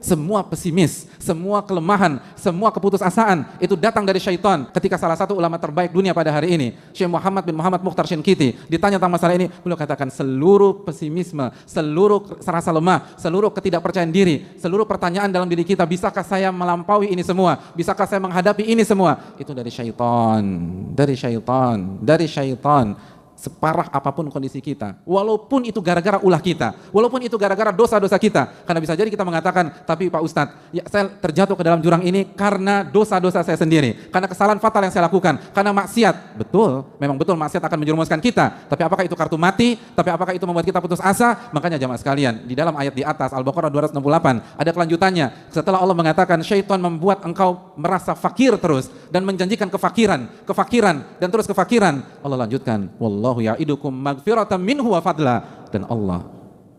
semua pesimis, semua kelemahan, semua keputusasaan itu datang dari syaitan. Ketika salah satu ulama terbaik dunia pada hari ini, Syekh Muhammad bin Muhammad Mukhtar Shinkiti, ditanya tentang masalah ini, beliau katakan seluruh pesimisme, seluruh rasa lemah, seluruh ketidakpercayaan diri, seluruh pertanyaan dalam diri kita, bisakah saya melampaui ini semua? Bisakah saya menghadapi ini semua? Itu dari syaitan, dari syaitan, dari syaitan. Separah apapun kondisi kita, walaupun itu gara-gara ulah kita, walaupun itu gara-gara dosa-dosa kita, karena bisa jadi kita mengatakan, tapi Pak Ustadz, ya saya terjatuh ke dalam jurang ini karena dosa-dosa saya sendiri, karena kesalahan fatal yang saya lakukan, karena maksiat. Betul, memang betul maksiat akan menjerumuskan kita, tapi apakah itu kartu mati? Tapi apakah itu membuat kita putus asa? Makanya jamaah sekalian, di dalam ayat di atas Al-Baqarah 268 ada kelanjutannya. Setelah Allah mengatakan syaitan membuat engkau merasa fakir terus dan menjanjikan kefakiran dan terus kefakiran, Allah lanjutkan, wallahu ya'idukum magfiratan minhu wa fadla, dan Allah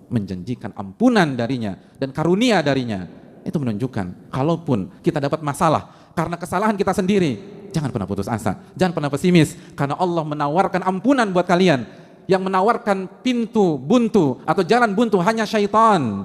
menjanjikan ampunan darinya dan karunia darinya. Itu menunjukkan kalaupun kita dapat masalah karena kesalahan kita sendiri, jangan pernah putus asa, jangan pernah pesimis, karena Allah menawarkan ampunan buat kalian. Yang menawarkan pintu buntu atau jalan buntu hanya syaitan,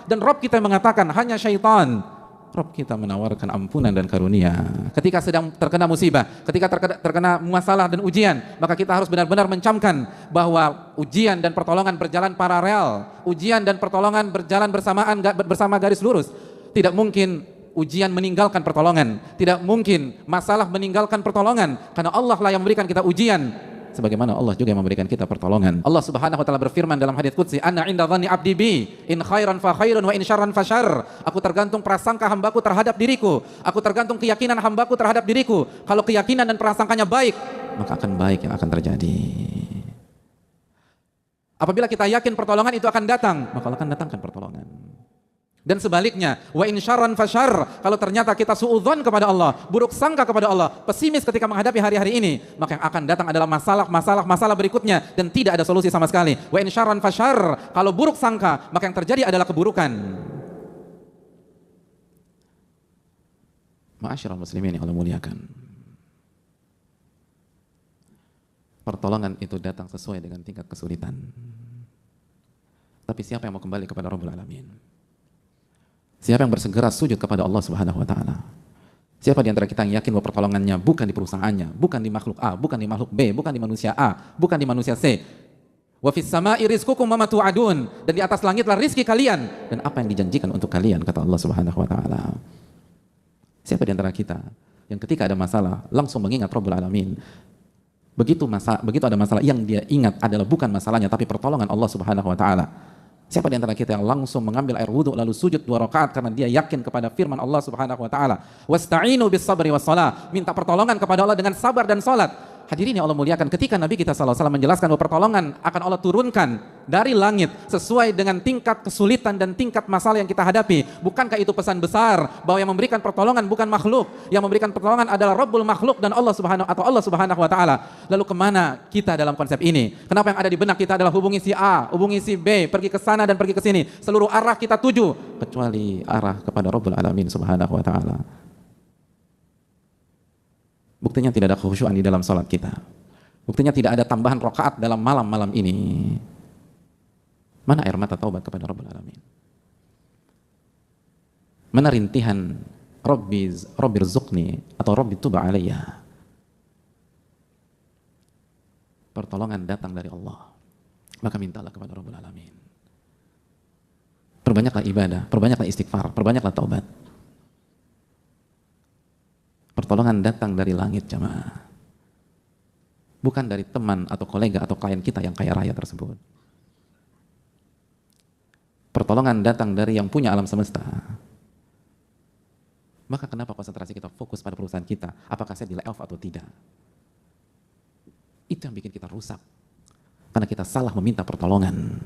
dan Rabb kita mengatakan hanya syaitan. Rabb kita menawarkan ampunan dan karunia. Ketika sedang terkena musibah, ketika terkena masalah dan ujian, maka kita harus benar-benar mencamkan bahwa ujian dan pertolongan berjalan paralel. Ujian dan pertolongan berjalan bersamaan, bersama garis lurus. Tidak mungkin ujian meninggalkan pertolongan. Tidak mungkin masalah meninggalkan pertolongan. Karena Allah lah yang memberikan kita ujian, sebagaimana Allah juga yang memberikan kita pertolongan. Allah Subhanahu wa taala berfirman dalam hadits qudsi, "Ana 'inda dhanni 'abdi bi, in khairan fa khairun wa in syarran fa syarr." Aku tergantung prasangka hambaku terhadap diriku. Aku tergantung keyakinan hambaku terhadap diriku. Kalau keyakinan dan prasangkanya baik, maka akan baik yang akan terjadi. Apabila kita yakin pertolongan itu akan datang, maka Allah akan datangkan pertolongan. Dan sebaliknya, wa in syarran fasyarr, kalau ternyata kita suudzon kepada Allah, buruk sangka kepada Allah, pesimis ketika menghadapi hari-hari ini, maka yang akan datang adalah masalah berikutnya dan tidak ada solusi sama sekali. Wa in syarran fasyarr, kalau buruk sangka, maka yang terjadi adalah keburukan. Ma'asyiral muslimin yang Allah muliakan, pertolongan itu datang sesuai dengan tingkat kesulitan. Tapi siapa yang mau kembali kepada Rabbul Alamin? Siapa yang bersegera sujud kepada Allah Subhanahu wa taala? Siapa di antara kita yang yakin bahwa pertolongannya bukan di perusahaannya, bukan di makhluk A, bukan di makhluk B, bukan di manusia A, bukan di manusia C? Wa fis sama'i rizqukum wa ma tu'adun, dan di atas langitlah rizki kalian dan apa yang dijanjikan untuk kalian, kata Allah Subhanahu wa taala. Siapa di antara kita yang ketika ada masalah langsung mengingat Rabbul Alamin? Begitu ada masalah yang dia ingat adalah bukan masalahnya tapi pertolongan Allah Subhanahu wa taala. Siapa di antara kita yang langsung mengambil air wudhu lalu sujud 2 rakaat karena dia yakin kepada firman Allah Subhanahu wa taala, "Wasta'inu bis sabri was shalah." Minta pertolongan kepada Allah dengan sabar dan salat. Hadirin yang Allah muliakan, ketika Nabi kita SAW menjelaskan bahwa pertolongan akan Allah turunkan dari langit sesuai dengan tingkat kesulitan dan tingkat masalah yang kita hadapi, bukankah itu pesan besar bahwa yang memberikan pertolongan bukan makhluk, yang memberikan pertolongan adalah Rabbul makhluk dan Allah Subhanahu wa taala. Lalu kemana kita dalam konsep ini? Kenapa yang ada di benak kita adalah hubungi si A, hubungi si B, pergi ke sana dan pergi ke sini, seluruh arah kita tuju kecuali arah kepada Rabbul Alamin Subhanahu wa taala. Buktinya tidak ada kekhusyuan di dalam salat kita. Buktinya tidak ada tambahan rakaat dalam malam-malam ini. Mana air mata taubat kepada Rabbul Alamin? Mana rintihan Rabbi rzuqni atau Rabbi tuba alayya? Pertolongan datang dari Allah, maka mintalah kepada Rabbul Alamin. Perbanyaklah ibadah, perbanyaklah istighfar, perbanyaklah taubat. Pertolongan datang dari langit, jamaah. Bukan dari teman atau kolega atau klien kita yang kaya raya tersebut. Pertolongan datang dari yang punya alam semesta. Maka kenapa konsentrasi kita fokus pada perusahaan kita? Apakah saya di layoff atau tidak? Itu yang bikin kita rusak. Karena kita salah meminta pertolongan.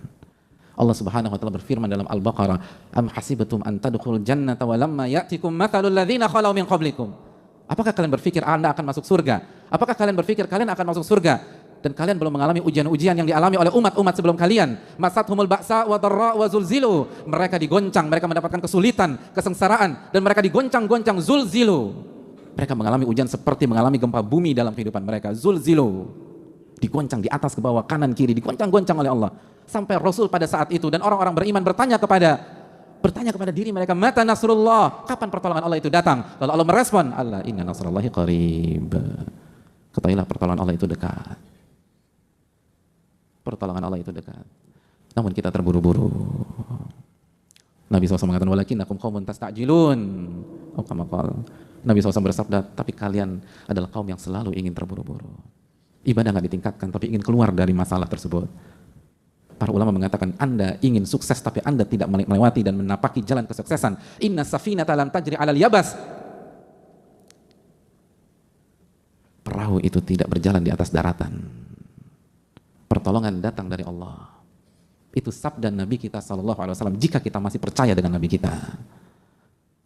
Allah Subhanahu wa taala berfirman dalam Al-Baqarah, "Am hasibatum an tadkhulul jannata wa lamma ya'tikum mathalul ladzina khalau min qablikum." Apakah kalian berpikir Anda akan masuk surga? Apakah kalian berpikir kalian akan masuk surga dan kalian belum mengalami ujian-ujian yang dialami oleh umat-umat sebelum kalian? Masathumul ba'sa wa dharra wa zulzilu. Mereka digoncang, mereka mendapatkan kesulitan, kesengsaraan, dan mereka digoncang-goncang, zulzilu. Mereka mengalami ujian seperti mengalami gempa bumi dalam kehidupan mereka, zulzilu. Digoncang di atas ke bawah, kanan kiri, digoncang-goncang oleh Allah. Sampai Rasul pada saat itu dan orang-orang beriman bertanya kepada bertanya kepada diri mereka, mata nasrullah, kapan pertolongan Allah itu datang? Lalu Allah merespon, Allah inna nasrullahi qarib. Ketahuilah pertolongan Allah itu dekat. Pertolongan Allah itu dekat. Namun kita terburu-buru. Nabi SAW mengatakan, walakinnakum qaumun tasta'jilun. Oh, kama qala. Nabi SAW bersabda, tapi kalian adalah kaum yang selalu ingin terburu-buru. Ibadah nggak ditingkatkan, tapi ingin keluar dari masalah tersebut. Para ulama mengatakan, Anda ingin sukses, tapi Anda tidak melewati dan menapaki jalan kesuksesan. Inna safinata lam tajri alal yabas. Perahu itu tidak berjalan di atas daratan. Pertolongan datang dari Allah. Itu sabda Nabi kita SAW jika kita masih percaya dengan Nabi kita.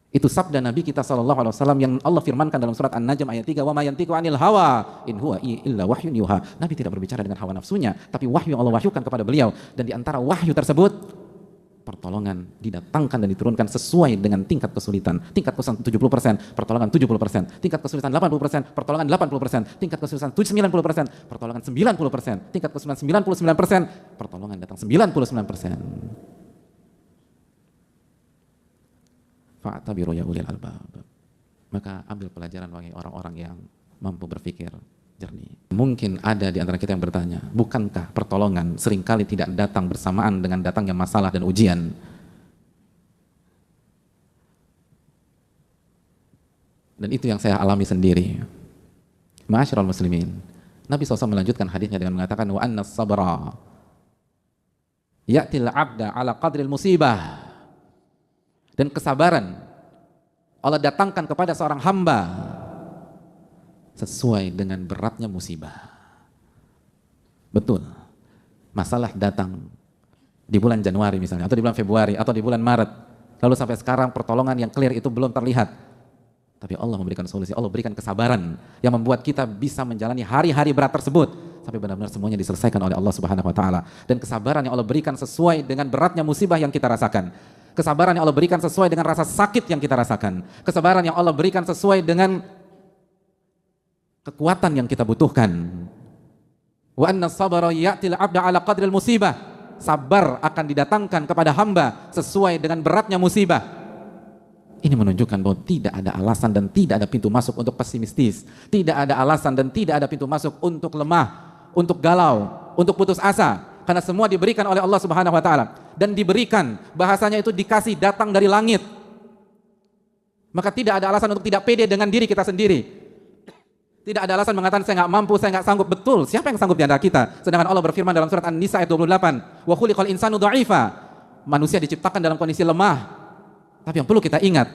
Itu sabda Nabi kita SAW yang Allah firmankan dalam surat An-Najm ayat 3, wa ma yantiqu 'anil hawa in huwa illa wahyun yuha. Nabi tidak berbicara dengan hawa nafsunya, tapi wahyu yang Allah wahyukan kepada beliau. Dan di antara wahyu tersebut, pertolongan didatangkan dan diturunkan sesuai dengan tingkat kesulitan. Tingkat kesulitan 70%, pertolongan 70%. Tingkat kesulitan 80%, pertolongan 80%. Tingkat kesulitan 90%, pertolongan 90%. Tingkat kesulitan 99%, pertolongan datang 99%. Fa'tabiru ya ulil albab. Maka ambil pelajaran bagi orang-orang yang mampu berpikir jernih. Mungkin ada di antara kita yang bertanya, bukankah pertolongan seringkali tidak datang bersamaan dengan datangnya masalah dan ujian? Dan itu yang saya alami sendiri. Ma'asyiral muslimin. Nabi SAW melanjutkan hadisnya dengan mengatakan, wa anna sabra ya'til abda ala qadril musibah. Dan kesabaran Allah datangkan kepada seorang hamba sesuai dengan beratnya musibah. Betul, masalah datang di bulan Januari misalnya, atau di bulan Februari, atau di bulan Maret, lalu sampai sekarang pertolongan yang clear itu belum terlihat. Tapi Allah memberikan solusi, Allah berikan kesabaran yang membuat kita bisa menjalani hari-hari berat tersebut sampai benar-benar semuanya diselesaikan oleh Allah Subhanahu wa taala. Dan kesabaran yang Allah berikan sesuai dengan beratnya musibah yang kita rasakan. Kesabaran yang Allah berikan sesuai dengan rasa sakit yang kita rasakan. Kesabaran yang Allah berikan sesuai dengan kekuatan yang kita butuhkan. Wa anna sabara ya'til 'abda 'ala qadril musibah. Sabar akan didatangkan kepada hamba sesuai dengan beratnya musibah. Ini menunjukkan bahwa tidak ada alasan dan tidak ada pintu masuk untuk pesimistis. Tidak ada alasan dan tidak ada pintu masuk untuk lemah, untuk galau, untuk putus asa. Karena semua diberikan oleh Allah Subhanahu wa taala, dan diberikan bahasanya itu dikasih datang dari langit. Maka tidak ada alasan untuk tidak pede dengan diri kita sendiri. Tidak ada alasan mengatakan saya nggak mampu, saya nggak sanggup. Betul, siapa yang sanggup di antara kita? Sedangkan Allah berfirman dalam surat An-Nisa ayat 28, wa khuliqal insanu dha'ifa. Manusia diciptakan dalam kondisi lemah. Tapi yang perlu kita ingat,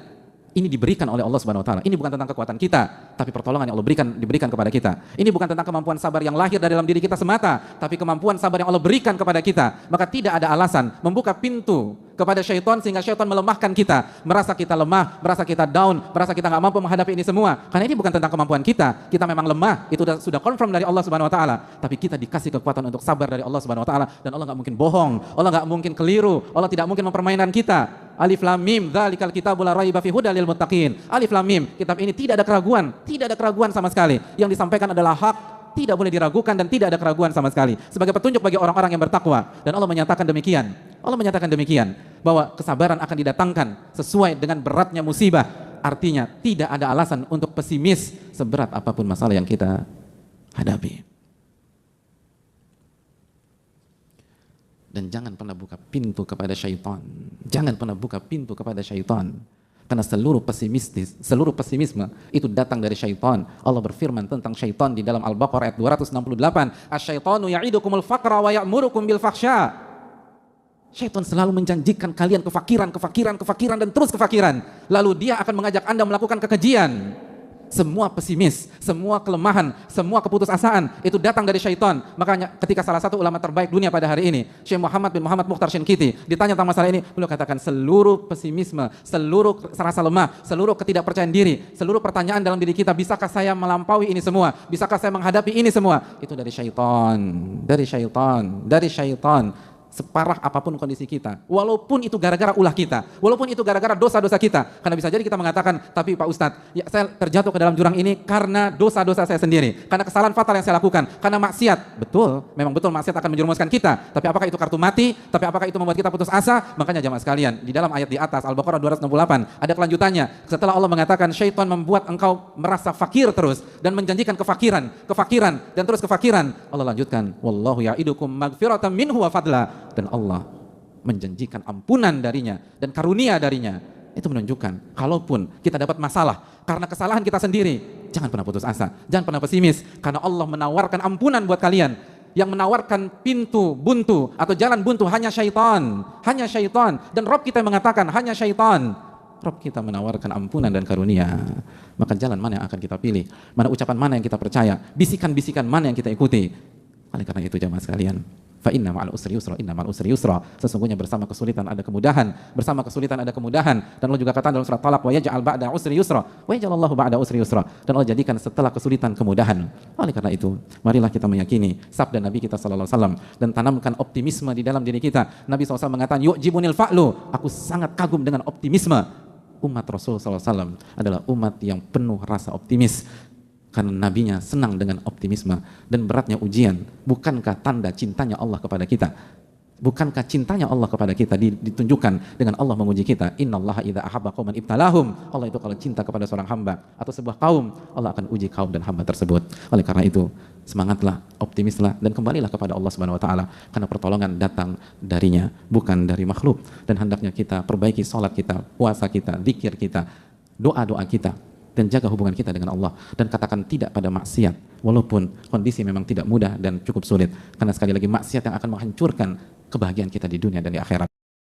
ini diberikan oleh Allah Subhanahu wa taala. Ini bukan tentang kekuatan kita, tapi pertolongan yang Allah diberikan kepada kita. Ini bukan tentang kemampuan sabar yang lahir dari dalam diri kita semata, tapi kemampuan sabar yang Allah berikan kepada kita. Maka tidak ada alasan membuka pintu kepada syaitan sehingga syaitan melemahkan kita, merasa kita lemah, merasa kita down, merasa kita nggak mampu menghadapi ini semua. Karena ini bukan tentang kemampuan kita. Kita memang lemah, itu sudah confirm dari Allah Subhanahu wa taala. Tapi kita dikasih kekuatan untuk sabar dari Allah Subhanahu wa taala, dan Allah nggak mungkin bohong, Allah nggak mungkin keliru, Allah tidak mungkin mempermainkan kita. Alif lam mim, dzalikal kitabul la raiba fihi hudal lil muttaqin. Alif lam mim, kitab ini tidak ada keraguan, tidak ada keraguan sama sekali. Yang disampaikan adalah hak, tidak boleh diragukan dan tidak ada keraguan sama sekali. Sebagai petunjuk bagi orang-orang yang bertakwa. Dan Allah menyatakan demikian. Allah menyatakan demikian, bahwa kesabaran akan didatangkan sesuai dengan beratnya musibah. Artinya tidak ada alasan untuk pesimis seberat apapun masalah yang kita hadapi. Dan jangan pernah buka pintu kepada syaitan. Jangan pernah buka pintu kepada syaitan. Karena seluruh pesimisme itu datang dari syaitan. Allah berfirman tentang syaitan di dalam Al-Baqarah ayat 268. Asyaitanu ya'idukumul faqra wa ya'murukum bil fakhsya. Syaitan selalu menjanjikan kalian kefakiran dan terus kefakiran. Lalu dia akan mengajak Anda melakukan kekejian. Semua pesimis, semua kelemahan, semua keputusasaan itu datang dari syaitan. Makanya ketika salah satu ulama terbaik dunia pada hari ini, Syekh Muhammad bin Muhammad Mukhtar Shinkiti, ditanya tentang masalah ini, beliau katakan seluruh pesimisme, seluruh rasa lemah, seluruh ketidakpercayaan diri, seluruh pertanyaan dalam diri kita, bisakah saya melampaui ini semua? Bisakah saya menghadapi ini semua? Itu dari syaitan, dari syaitan, dari syaitan. separah apapun kondisi kita, walaupun itu gara-gara ulah kita, walaupun itu gara-gara dosa-dosa kita. Karena bisa jadi kita mengatakan, tapi Pak Ustadz, ya saya terjatuh ke dalam jurang ini karena dosa-dosa saya sendiri, karena kesalahan fatal yang saya lakukan, karena maksiat. Betul, memang betul maksiat akan menjerumuskan kita. Tapi apakah itu kartu mati? Tapi apakah itu membuat kita putus asa? Makanya jamaah sekalian, di dalam ayat di atas Al-Baqarah 268 ada kelanjutannya. Setelah Allah mengatakan syaitan membuat engkau merasa fakir terus dan menjanjikan kefakiran dan terus kefakiran, Allah lanjutkan, wallahu ya'idukum magfiratan minhu wa fadla, dan Allah menjanjikan ampunan darinya dan karunia darinya. Itu menunjukkan kalaupun kita dapat masalah karena kesalahan kita sendiri, jangan pernah putus asa, jangan pernah pesimis, karena Allah menawarkan ampunan buat kalian. Yang menawarkan pintu buntu atau jalan buntu hanya syaitan, dan Rabb kita mengatakan hanya syaitan. Rabb kita menawarkan ampunan dan karunia. Maka jalan mana yang akan kita pilih? Mana ucapan mana yang kita percaya? Bisikan-bisikan mana yang kita ikuti? Oleh karena itu jamaah sekalian, fa inna ma'al usri yusra, inna ma'al usri yusra. Sesungguhnya bersama kesulitan ada kemudahan, bersama kesulitan ada kemudahan. Dan Allah juga katakan dalam surat Talaq, wa yaj'al ba'da usri yusra, wa yaj'alallahu ba'da usri yusra. Dan Allah jadikan setelah kesulitan kemudahan. Oleh karena itu, marilah kita meyakini sabda Nabi kita sallallahu alaihi wasallam dan tanamkan optimisme di dalam diri kita. Nabi SAW mengatakan, yu'jibunil fa'lu, aku sangat kagum dengan optimisme. Umat Rasul SAW adalah umat yang penuh rasa optimis. Karena nabinya senang dengan optimisme dan beratnya ujian. Bukankah tanda cintanya Allah kepada kita? Bukankah cintanya Allah kepada kita ditunjukkan dengan Allah menguji kita? Innallaha idza ahabba qauman ibtalahum. Allah itu kalau cinta kepada seorang hamba atau sebuah kaum, Allah akan uji kaum dan hamba tersebut. Oleh karena itu, semangatlah, optimislah, dan kembalilah kepada Allah Subhanahu wa taala, karena pertolongan datang darinya, bukan dari makhluk. Dan hendaknya kita perbaiki salat kita, puasa kita, zikir kita, doa-doa kita, dan jaga hubungan kita dengan Allah, dan katakan tidak pada maksiat walaupun kondisi memang tidak mudah dan cukup sulit, karena sekali lagi maksiat yang akan menghancurkan kebahagiaan kita di dunia dan di akhirat.